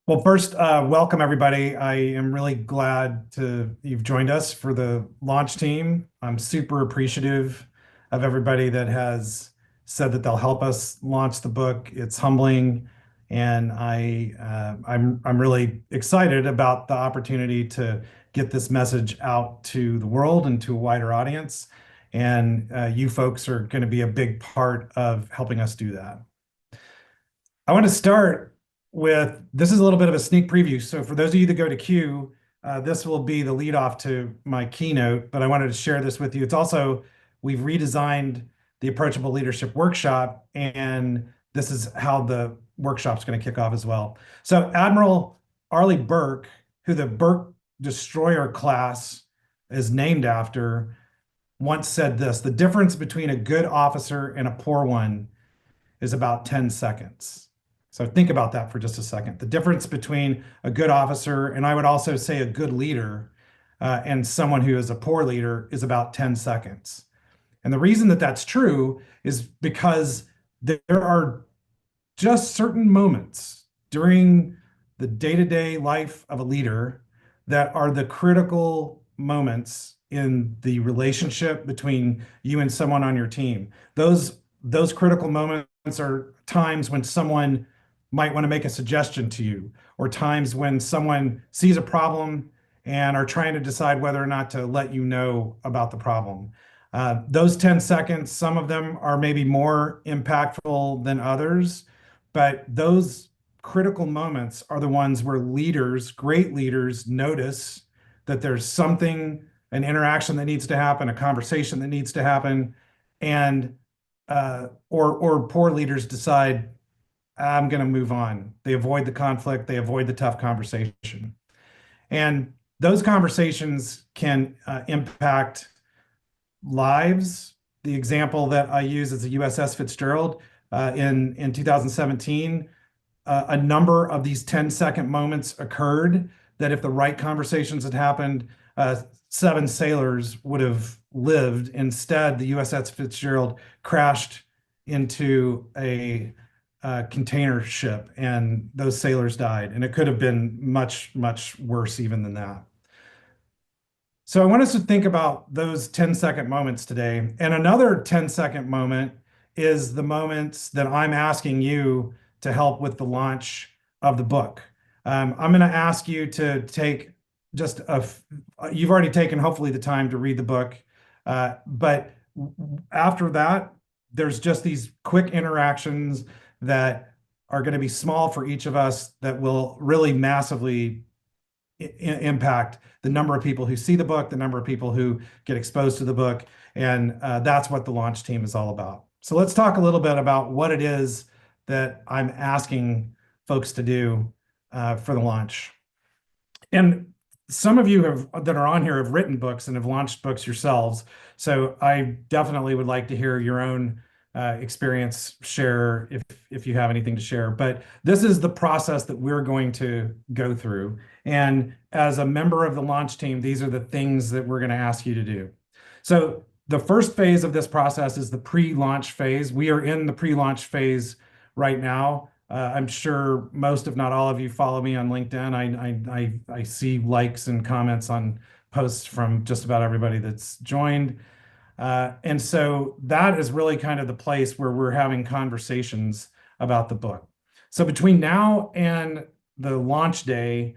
Well, first, welcome everybody. I am really glad you've joined us for the launch team. I'm super appreciative of everybody that has said that they'll help us launch the book. It's humbling, and I'm really excited about the opportunity to get this message out to the world and to a wider audience. And you folks are going to be a big part of helping us do that. I want to start with this is a little bit of a sneak preview. So for those of you that go to Q, this will be the lead off to my keynote, but I wanted to share this with you. It's also, we've redesigned the Approachable Leadership Workshop, and this is how the workshop's going to kick off as well. So Admiral Arleigh Burke, who the Burke Destroyer class is named after, once said this: the difference between a good officer and a poor one is about 10 seconds. So think about that for just a second. The difference between a good officer, and I would also say a good leader, and someone who is a poor leader is about 10 seconds. And the reason that that's true is because there are just certain moments during the day-to-day life of a leader that are the critical moments in the relationship between you and someone on your team. Those critical moments are times when someone might want to make a suggestion to you, or times when someone sees a problem and are trying to decide whether or not to let you know about the problem. Those 10 seconds, some of them are maybe more impactful than others, but those critical moments are the ones where leaders, great leaders, notice that there's something, an interaction that needs to happen, a conversation that needs to happen, and or poor leaders decide, I'm going to move on. They avoid the conflict, they avoid the tough conversation. And those conversations can impact lives. The example that I use is the USS Fitzgerald in 2017. A number of these 10-second moments occurred that if the right conversations had happened, 7 sailors would have lived. Instead, the USS Fitzgerald crashed into a container ship, and those sailors died. And it could have been much, much worse even than that. So I want us to think about those 10-second moments today. And another 10-second moment is the moments that I'm asking you to help with the launch of the book. I'm going to ask you to take just you've already taken hopefully the time to read the book. But after that, there's just these quick interactions that are going to be small for each of us that will really massively impact the number of people who see the book, the number of people who get exposed to the book. And that's what the launch team is all about. So let's talk a little bit about what it is that I'm asking folks to do for the launch. And some of you that are on here have written books and have launched books yourselves. So I definitely would like to hear your own experience, share if you have anything to share. But this is the process that we're going to go through. And as a member of the launch team, these are the things that we're going to ask you to do. So the first phase of this process is the pre-launch phase. We are in the pre-launch phase right now. I'm sure most, if not all of you, follow me on LinkedIn. I see likes and comments on posts from just about everybody that's joined. And so that is really kind of the place where we're having conversations about the book. So between now and the launch day,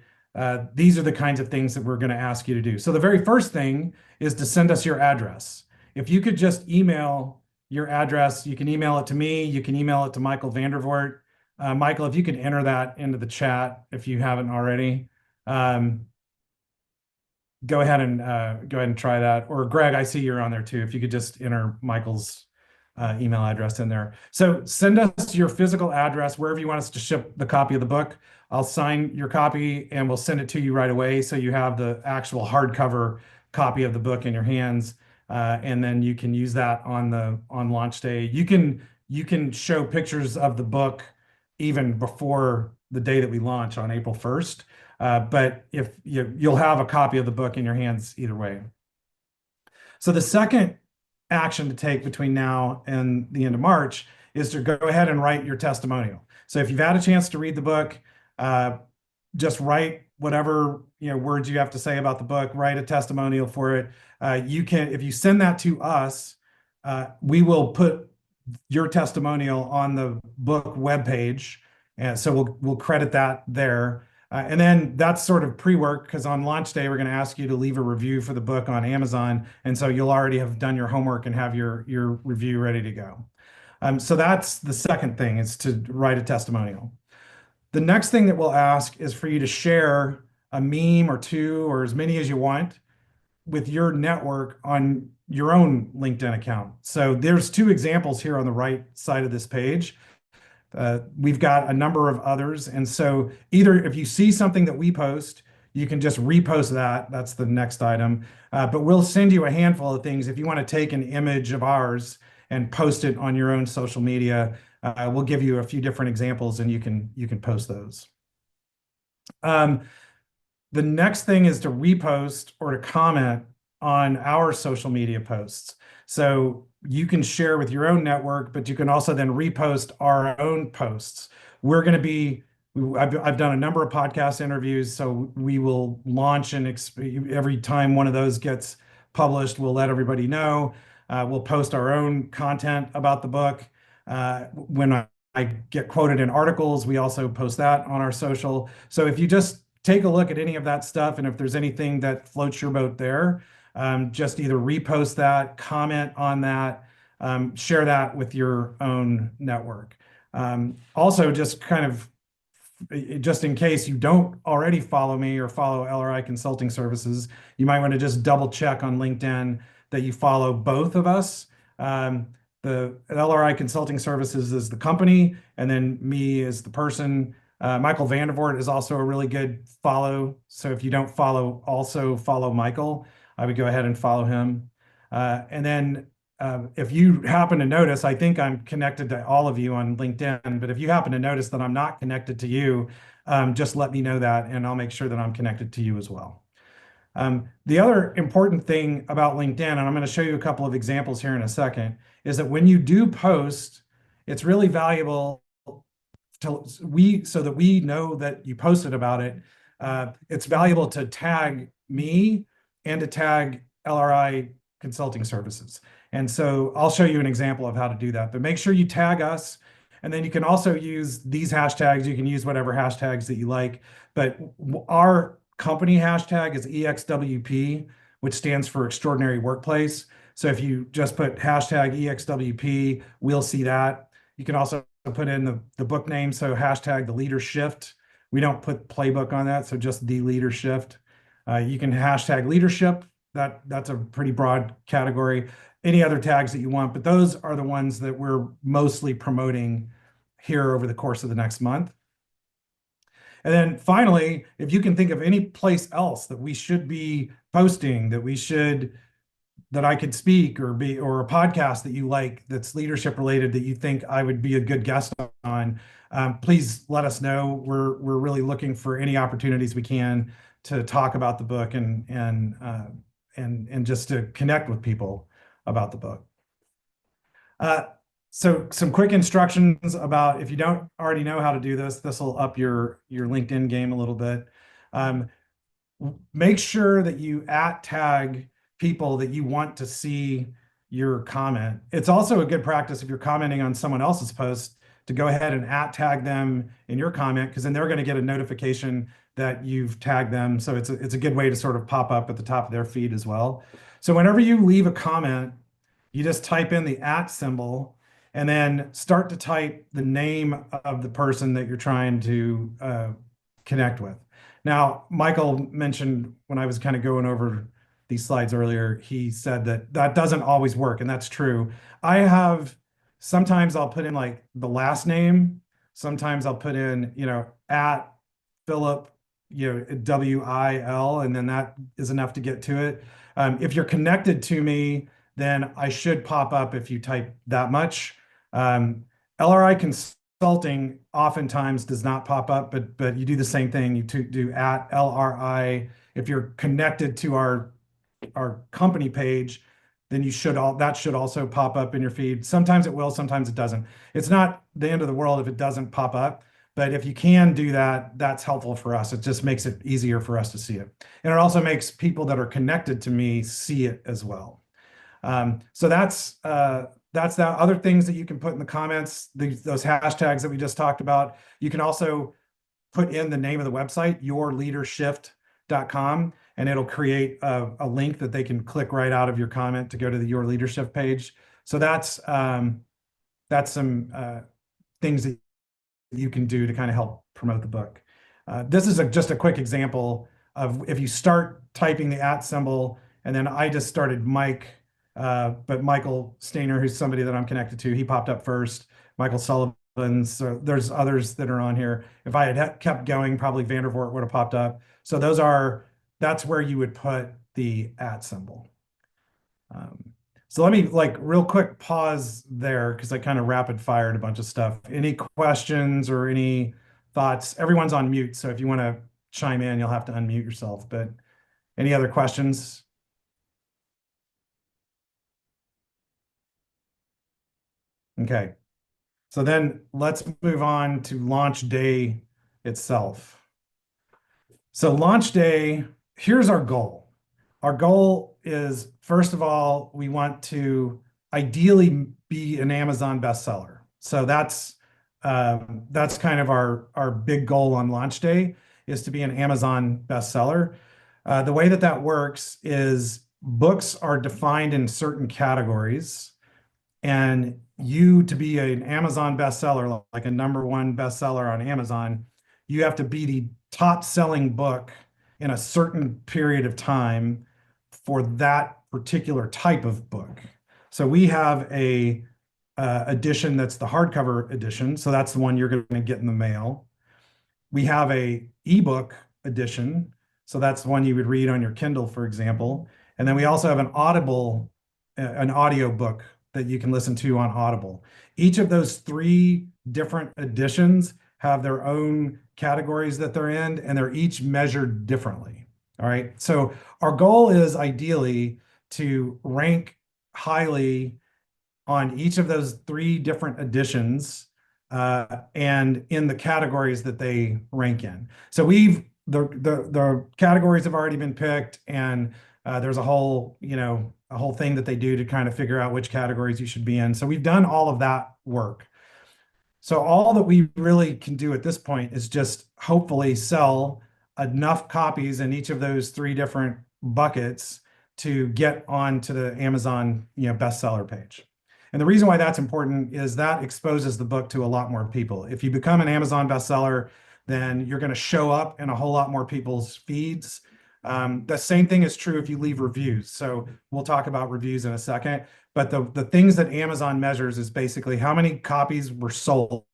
these are the kinds of things that we're going to ask you to do. So the very first thing is to send us your address. If you could just email your address, you can email it to me, you can email it to Michael Vandervoort. Michael, if you could enter that into the chat if you haven't already. Go ahead and try that. Or Greg, I see you're on there too. If you could just enter Michael's email address in there. So send us your physical address wherever you want us to ship the copy of the book. I'll sign your copy and we'll send it to you right away, so you have the actual hardcover copy of the book in your hands, and then you can use that on launch day. You can show pictures of the book even before the day that we launch on April 1st. But if you'll have a copy of the book in your hands either way. So the second action to take between now and the end of March is to go ahead and write your testimonial. So if you've had a chance to read the book, just write whatever words you have to say about the book, write a testimonial for it. You can, if you send that to us, we will put your testimonial on the book webpage, and so we'll credit that there. And then that's sort of pre-work, because on launch day we're going to ask you to leave a review for the book on Amazon, and so you'll already have done your homework and have your review ready to go. So that's the second thing, is to write a testimonial. The next thing that we'll ask is for you to share a meme or two, or as many as you want, with your network on your own LinkedIn account. So there's two examples here on the right side of this page. We've got a number of others. And so either if you see something that we post, you can just repost that. That's the next item. But we'll send you a handful of things. If you want to take an image of ours and post it on your own social media, we'll give you a few different examples, and you can post those. The next thing is to repost or to comment on our social media posts. So you can share with your own network, but you can also then repost our own posts. We're going to be, I've done a number of podcast interviews, so we will launch, and every time one of those gets published, we'll let everybody know. We'll post our own content about the book. When I get quoted in articles, we also post that on our social. So if you just take a look at any of that stuff, and if there's anything that floats your boat there, just either repost that, comment on that, share that with your own network. Also, just in case you don't already follow me or follow LRI Consulting Services, you might want to just double check on LinkedIn that you follow both of us. The LRI Consulting Services is the company, and then me is the person. Michael Vandervoort is also a really good follow. So if you don't follow, also follow Michael. I would go ahead and follow him. And then if you happen to notice, I think I'm connected to all of you on LinkedIn, but if you happen to notice that I'm not connected to you, just let me know that, and I'll make sure that I'm connected to you as well. The other important thing about LinkedIn, and I'm going to show you a couple of examples here in a second, is that when you do post, it's really valuable so that we know that you posted about it. It's valuable to tag me and to tag LRI Consulting Services. And so I'll show you an example of how to do that, but make sure you tag us. And then you can also use these hashtags. You can use whatever hashtags that you like, but our company hashtag is EXWP, which stands for Extraordinary Workplace. So if you just put hashtag EXWP, we'll see that. You can also put in the book name, so hashtag the Leader-Shift. We don't put playbook on that, so just the Leader-Shift. You can hashtag leadership. That's a pretty broad category. Any other tags that you want, but those are the ones that we're mostly promoting here over the course of the next month. And then finally, if you can think of any place else that we should be posting, that I could speak or a podcast that you like that's leadership related that you think I would be a good guest on, please let us know. We're really looking for any opportunities we can to talk about the book and just to connect with people about the book. So some quick instructions about, if you don't already know how to do this, this will up your LinkedIn game a little bit. Make sure that you @tag people that you want to see your comment. It's also a good practice if you're commenting on someone else's post to go ahead and @tag them in your comment, because then they're going to get a notification that you've tagged them. So it's a good way to sort of pop up at the top of their feed as well. So whenever you leave a comment, you just type in the @ symbol and then start to type the name of the person that you're trying to connect with. Now, Michael mentioned when I was kind of going over these slides earlier, he said that doesn't always work, and that's true. Sometimes I'll put in like the last name. Sometimes I'll put in, @Philip, WIL, and then that is enough to get to it. If you're connected to me, then I should pop up if you type that much. LRI Consulting oftentimes does not pop up, but you do the same thing. You do @LRI. If you're connected to our company page, then that should also pop up in your feed. Sometimes it will, sometimes it doesn't. It's not the end of the world if it doesn't pop up, But if you can do that, that's helpful for us. It just makes it easier for us to see it. And it also makes people that are connected to me see it as well. So that's the other things that you can put in the comments, those hashtags that we just talked about. You can also put in the name of the website, yourleadershift.com, and it'll create a link that they can click right out of your comment to go to the Your Leadership page. So that's some things that you can do to kind of help promote the book. This is just a quick example of if you start typing the @ symbol, and then I just started Mike, but Michael Stainer, who's somebody that I'm connected to, he popped up first. Michael Sullivan, so there's others that are on here. If I had kept going, probably Vandervoort would have popped up. So that's where you would put the @ symbol. So let me real quick pause there because I kind of rapid fired a bunch of stuff. Any questions or any thoughts? Everyone's on mute, so if you want to chime in, you'll have to unmute yourself. But any other questions? Okay. So then let's move on to launch day itself. So launch day, here's our goal. Our goal is, first of all, we want to ideally be an Amazon bestseller. So that's kind of our big goal on launch day, is to be an Amazon bestseller. The way that works is books are defined in certain categories, and you to be an Amazon bestseller, like a #1 bestseller on Amazon, you have to be the top selling book in a certain period of time for that particular type of book. So we have a edition that's the hardcover edition. So that's the one you're going to get in the mail. We have a ebook edition. So that's the one you would read on your Kindle, for example. And then we also have an audio book that you can listen to on Audible. Each of those 3 different editions have their own categories that they're in, and they're each measured differently. All right. So our goal is ideally to rank highly on each of those 3 different editions, and in the categories that they rank in. So the categories have already been picked, and there's a whole thing that they do to kind of figure out which categories you should be in. So we've done all of that work. So all that we really can do at this point is just hopefully sell enough copies in each of those 3 different buckets to get onto the Amazon, bestseller page. And the reason why that's important is that exposes the book to a lot more people. If you become an Amazon bestseller, then you're going to show up in a whole lot more people's feeds. The same thing is true if you leave reviews. So we'll talk about reviews in a second. But the things that Amazon measures is basically how many copies were sold,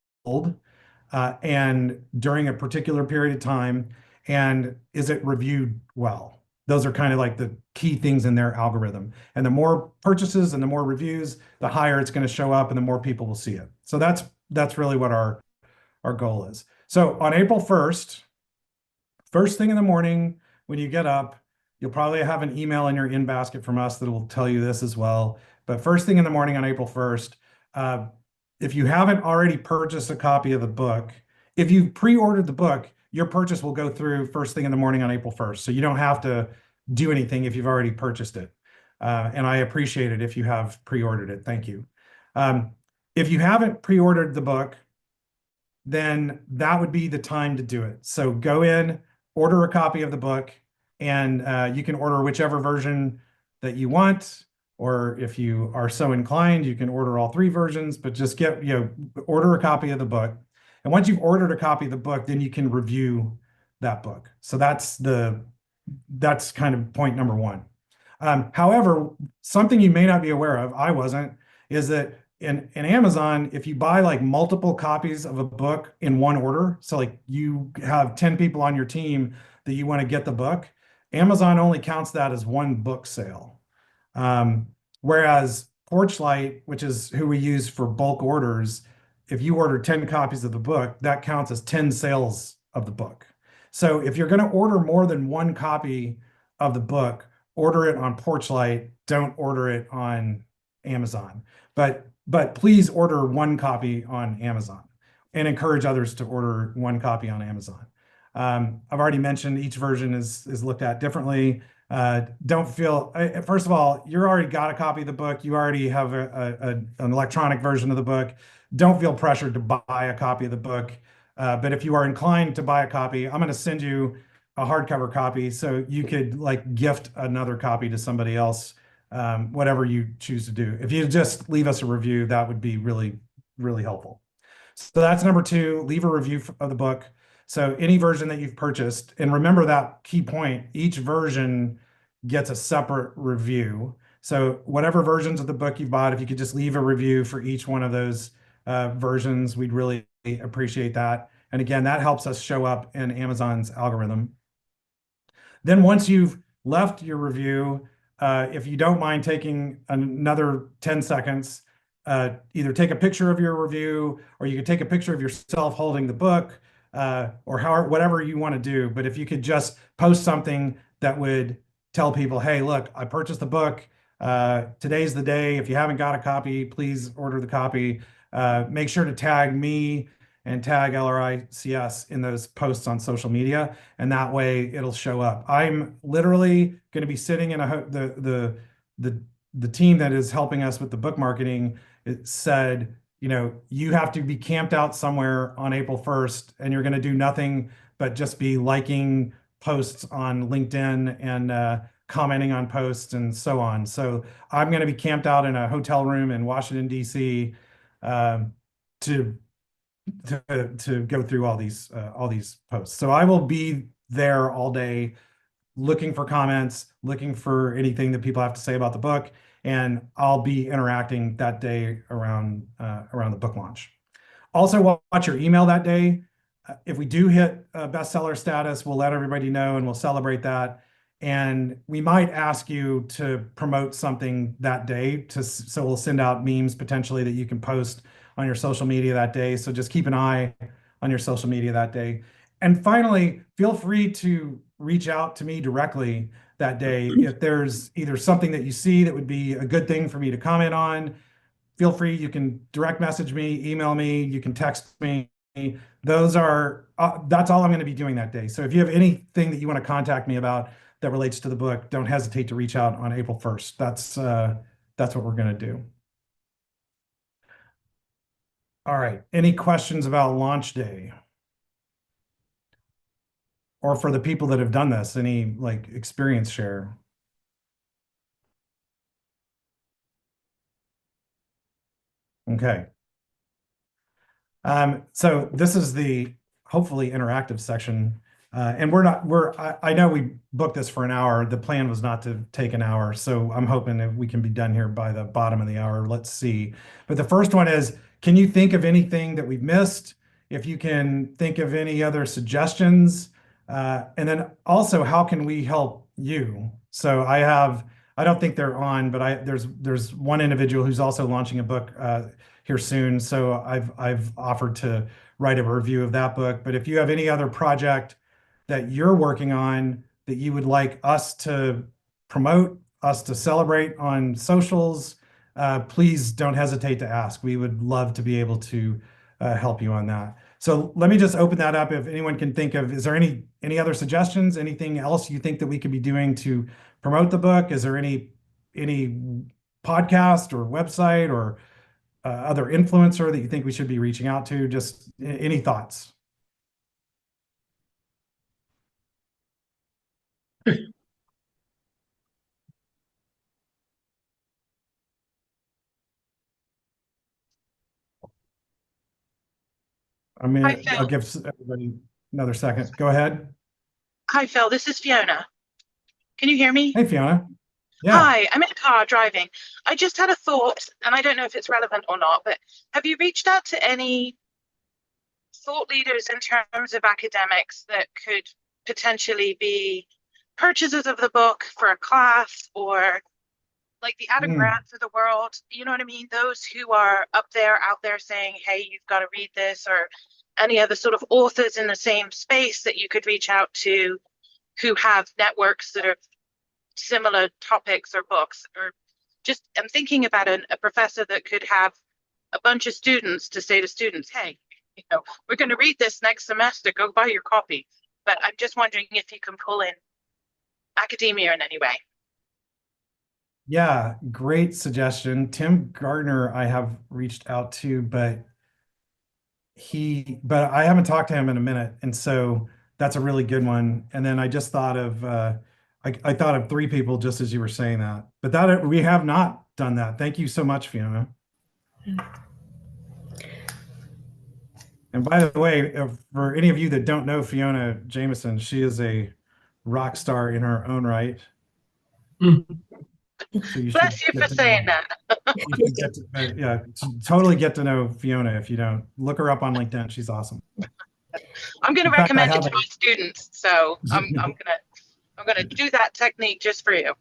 and during a particular period of time, and is it reviewed well? Those are kind of like the key things in their algorithm. And the more purchases and the more reviews, the higher it's going to show up and the more people will see it. So that's really what our goal is. So on April 1st, first thing in the morning, when you get up, you'll probably have an email in your in basket from us that will tell you this as well. But first thing in the morning on April 1st, if you haven't already purchased a copy of the book, if you've pre-ordered the book, your purchase will go through first thing in the morning on April 1st. So you don't have to do anything if you've already purchased it. And I appreciate it if you have pre-ordered it. Thank you. If you haven't pre-ordered the book, then that would be the time to do it. So go in, order a copy of the book, and you can order whichever version that you want, or if you are so inclined, you can order all 3 versions, but just order a copy of the book. And once you've ordered a copy of the book, then you can review that book. So that's kind of point number 1. However, something you may not be aware of, I wasn't, is that in Amazon, if you buy like multiple copies of a book in one order, so like you have 10 people on your team that you want to get the book, Amazon only counts that as 1 book sale. Whereas Porchlight, which is who we use for bulk orders, if you order 10 copies of the book, that counts as 10 sales of the book. So if you're going to order more than 1 copy of the book, order it on Porchlight, don't order it on Amazon. But please order 1 copy on Amazon. and encourage others to order one copy on Amazon. I've already mentioned each version is looked at differently. Don't feel, first of all, you already got a copy of the book. You already have an electronic version of the book. Don't feel pressured to buy a copy of the book. But if you are inclined to buy a copy, I'm going to send you a hardcover copy so you could like gift another copy to somebody else, whatever you choose to do. If you just leave us a review, that would be really, really helpful. So that's number two, leave a review of the book. So any version that you've purchased, and remember that key point, each version gets a separate review. So whatever versions of the book you've bought, if you could just leave a review for each one of those versions, we'd really appreciate that. And again, that helps us show up in Amazon's algorithm. Then once you've left your review, if you don't mind taking another 10 seconds, either take a picture of your review, or you could take a picture of yourself holding the book, or whatever you want to do. But if you could just post something that would tell people, hey, look, I purchased the book. Today's the day. If you haven't got a copy, please order the copy. Make sure to tag me and tag LRICS in those posts on social media, and that way it'll show up. I'm literally going to be sitting in the team that is helping us with the book marketing. It said, you have to be camped out somewhere on April 1st, and you're going to do nothing but just be liking posts on LinkedIn and commenting on posts and so on. So I'm going to be camped out in a hotel room in Washington, D.C. To go through all these posts. So I will be there all day looking for comments, looking for anything that people have to say about the book, and I'll be interacting that day around the book launch. Also, watch your email that day. If we do hit bestseller status, we'll let everybody know and we'll celebrate that. And we might ask you to promote something that day, so we'll send out memes potentially that you can post on your social media that day. So just keep an eye on your social media that day. And finally, feel free to reach out to me directly that day. If there's either something that you see that would be a good thing for me to comment on, feel free. You can direct message me, email me, you can text me. That's all I'm going to be doing that day. So if you have anything that you want to contact me about that relates to the book, don't hesitate to reach out on April 1st. That's what we're going to do. All right. Any questions about launch day? Or for the people that have done this, any like experience share? Okay. So this is the hopefully interactive section. And I know we booked this for an hour. The plan was not to take an hour. So I'm hoping that we can be done here by the bottom of the hour. Let's see. But the first one is, can you think of anything that we've missed? If you can think of any other suggestions, and then also, how can we help you? So I don't think they're on, but there's one individual who's also launching a book here soon. So I've offered to write a review of that book. But if you have any other project that you're working on that you would like us to promote, us to celebrate on socials, please don't hesitate to ask. We would love to be able to help you on that. So let me just open that up. If anyone can think of, is there any other suggestions? Anything else you think that we could be doing to promote the book? Is there any podcast or website or other influencer that you think we should be reaching out to? Just any thoughts? Hi, I'll Phil. give everybody another second. Go ahead. Hi, Phil. This is Fiona. Can you hear me? Hey, Fiona. Yeah. Hi, I'm in a car driving. I just had a thought, and I don't know if it's relevant or not, but have you reached out to any thought leaders in terms of academics that could potentially be purchasers of the book for a class, or like the Adam Mm. Grants of the world? You know what I mean? Those who are out there saying, hey, you've got to read this, or any other sort of authors in the same space that you could reach out to who have networks that are similar topics or books, or just I'm thinking about a professor that could have a bunch of students to say to students, hey, we're going to read this next semester. Go buy your copy. But I'm just wondering if you can pull in academia in any way. Yeah, great suggestion. Tim Gardner, I have reached out to, but I haven't talked to him in a minute. And so that's a really good one. And then I just thought of, I thought of three people just as you were saying that, but that we have not done that. Thank you so much, Fiona. And by the way, for any of you that don't know Fiona Jameson, she is a rock star in her own right. So you should Bless you get for to saying know. that. You should get to, yeah, totally get to know Fiona if you don't. Look her up on LinkedIn. She's awesome. I'm going to In fact, I recommend it have to my students, so I'm gonna do that technique just for you.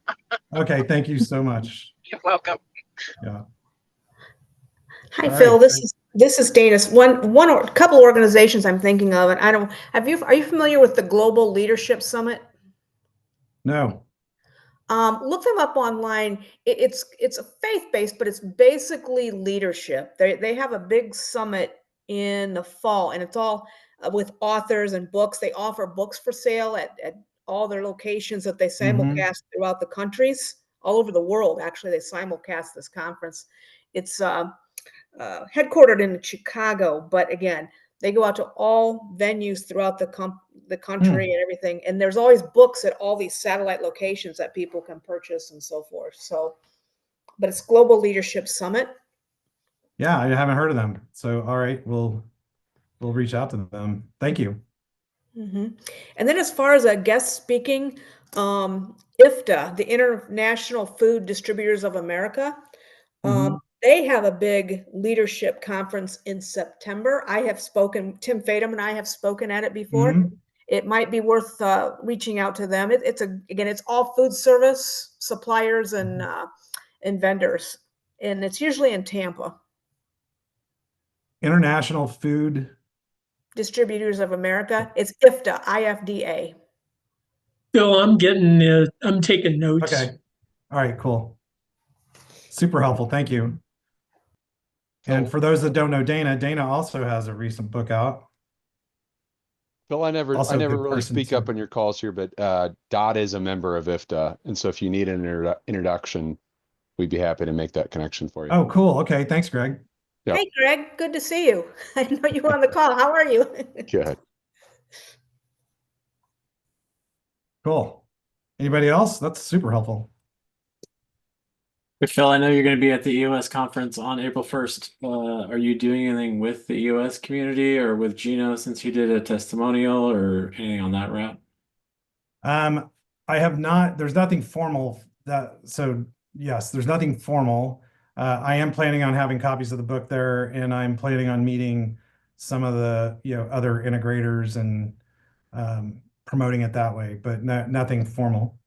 Okay, thank you so much. You're welcome. Yeah. Hi, All Phil. right. This is Dana. One or couple organizations I'm thinking of, and I don't are you familiar with the Global Leadership Summit? No. Look them up online. It's a faith-based, but it's basically leadership. They have a big summit in the fall, and it's all with authors and books. They offer books for sale at all their locations that they Mm-hmm. simulcast throughout the countries, all over the world. Actually, they simulcast this conference. It's headquartered in Chicago, but again, they go out to all venues throughout the country and everything. And there's always books at all these satellite locations that people can purchase and so forth. So, but it's Global Leadership Summit. Yeah, I haven't heard of them. So, all right, we'll reach out to them. Thank you. Mm-hmm. And then as far as a guest speaking, IFTA, the International Food Distributors of America, Mm-hmm. they have a big leadership conference in September. I have spoken, Tim Fadum and I have spoken at it before. Mm-hmm. It might be worth reaching out to them. It's all food service suppliers and vendors, and it's usually in Tampa. International Food. Distributors of America. It's IFTA, IFDA. Phil, I'm taking notes. Okay. All right, cool. Super helpful. Thank you. And for those that don't know Dana also has a recent book out. Phil, I Also a never good really person speak to- up on your calls here, but Dot is a member of IFTA, and so if you need an introduction, we'd be happy to make that connection for you. Oh, cool. Okay. Thanks, Greg. Yep. Hey, Greg, good to see you. I know you were on the call. How are you? Good. Cool. Anybody else? That's super helpful. Hey, Phil, I know you're going to be at the EOS conference on April 1st. Are you doing anything with the EOS community or with Gino since you did a testimonial or anything on that route? I have not, there's nothing formal so yes, there's nothing formal. I am planning on having copies of the book there, and I'm planning on meeting some of the, other integrators and promoting it that way, but nothing formal.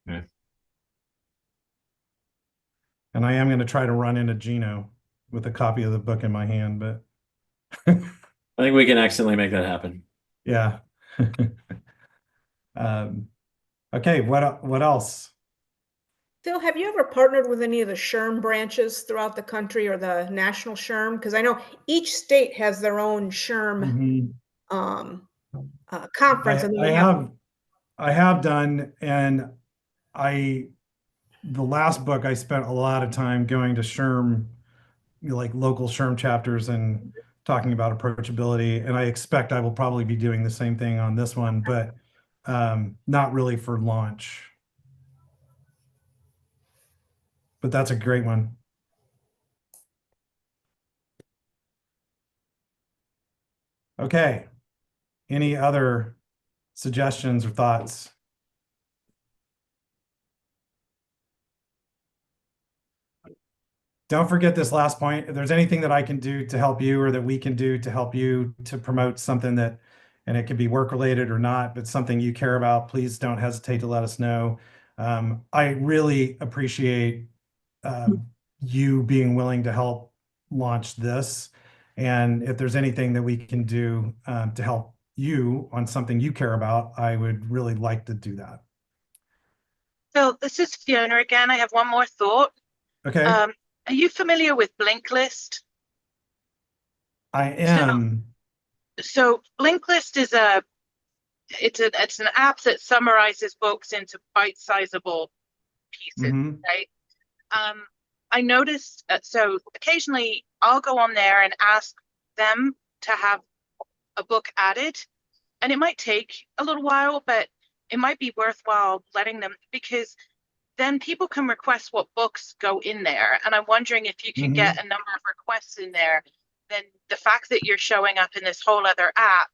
Okay. And I am going to try to run into Gino with a copy of the book in my hand, but I think we can accidentally make that happen. yeah. Okay, what else? Phil, have you ever partnered with any of the SHRM branches throughout the country or the national SHRM? Because I know each state has their own SHRM conference. And then I have done, and the last book I spent a lot of time going to SHRM, like local SHRM chapters and talking about approachability. And I expect I will probably be doing the same thing on this one, but not really for launch. But that's a great one. Okay. Any other suggestions or thoughts? Don't forget this last point. If there's anything that I can do to help you or that we can do to help you to promote something and it could be work related or not, but something you care about, please don't hesitate to let us know. I really appreciate you being willing to help launch this. And if there's anything that we can do to help you on something you care about, I would really like to do that. So this is Fiona again. I have one more thought. Okay. Are you familiar with Blinkist? I am. So Blinklist is it's an app that summarizes books into bite-sizable pieces, Hmm. right? I noticed, so occasionally I'll go on there and ask them to have a book added, and it might take a little while, but it might be worthwhile letting them, because then people can request what books go in there. And I'm wondering if you can get a number of requests in there, then the fact that you're showing up in this whole other app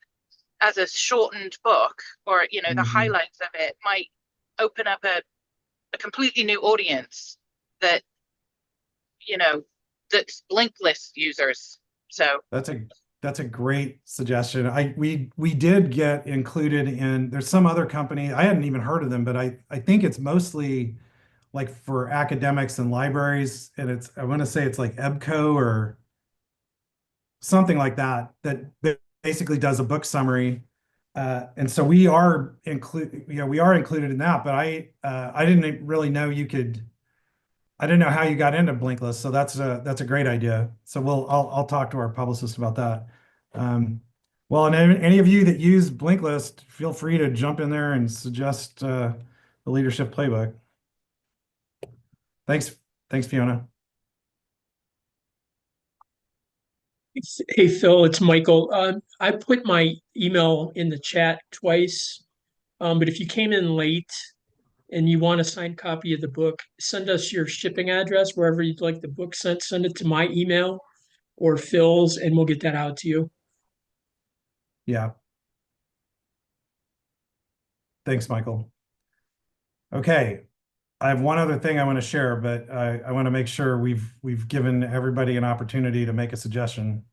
as a shortened book, or the highlights of it, might open up a completely new audience that that's Blinklist users. So That's a great suggestion. We did get included in, there's some other company, I hadn't even heard of them, but I think it's mostly like for academics and libraries, and I want to say it's like EBCO or something like that, that basically does a book summary. And so we are included in that, but I didn't really know I didn't know how you got into Blinklist, so that's a great idea. So I'll talk to our publicist about that. Well, and any of you that use Blinklist, feel free to jump in there and suggest the Leader-Shift Playbook. Thanks, Fiona. Hey, Phil, it's Michael. I put my email in the chat twice, but if you came in late and you want a signed copy of the book, send us your shipping address wherever you'd like the book sent. Send it to my email or Phil's, and we'll get that out to you. Yeah. Thanks, Michael. Okay. I have one other thing I want to share, but I want to make sure we've given everybody an opportunity to make a suggestion.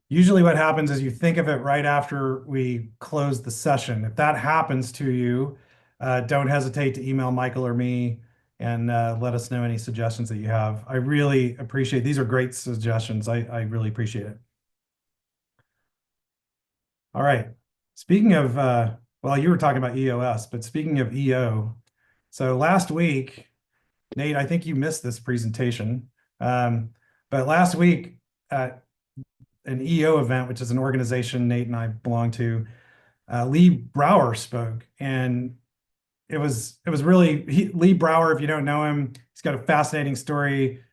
Usually what happens is you think of it right after we close the session. If that happens to you, don't hesitate to email Michael or me and let us know any suggestions that you have. I really appreciate, these are great suggestions. I really appreciate it. All right. Speaking of, well, you were talking about EOS, but speaking of EO, so last week, Nate, I think you missed this presentation, but last week at an EO event, which is an organization Nate and I belong to, Lee Brower spoke, and it was really Lee Brower. If you don't know him, he's got a fascinating story.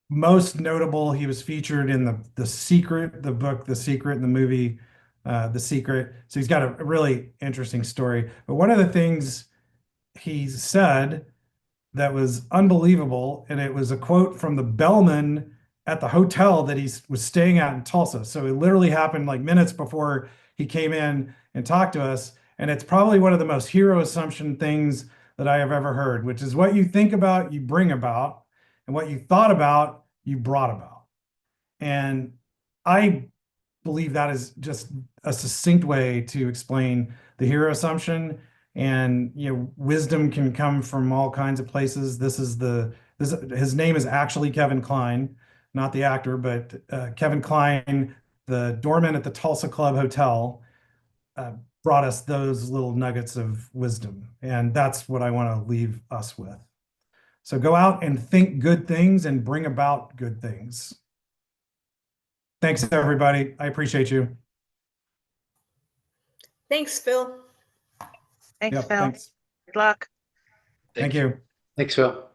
Most notable, he was featured in the Secret, the book The Secret, and the movie The Secret. So he's got a really interesting story. But one of the things he said that was unbelievable, and it was a quote from the bellman at the hotel that he was staying at in Tulsa. So it literally happened like minutes before he came in and talked to us. And it's probably one of the most hero assumption things that I have ever heard, which is what you think about, you bring about, and what you thought about, you brought about. And I believe that is just a succinct way to explain the hero assumption. And wisdom can come from all kinds of places. His name is actually Kevin Kline, not the actor, but Kevin Kline, the doorman at the Tulsa Club Hotel, brought us those little nuggets of wisdom, and that's what I want to leave us with. So go out and think good things and bring about good things. Thanks, everybody. I appreciate you. Thanks, Phil. thanks, Yep, Phil. thanks. Good luck. Thank you. Thanks, Phil.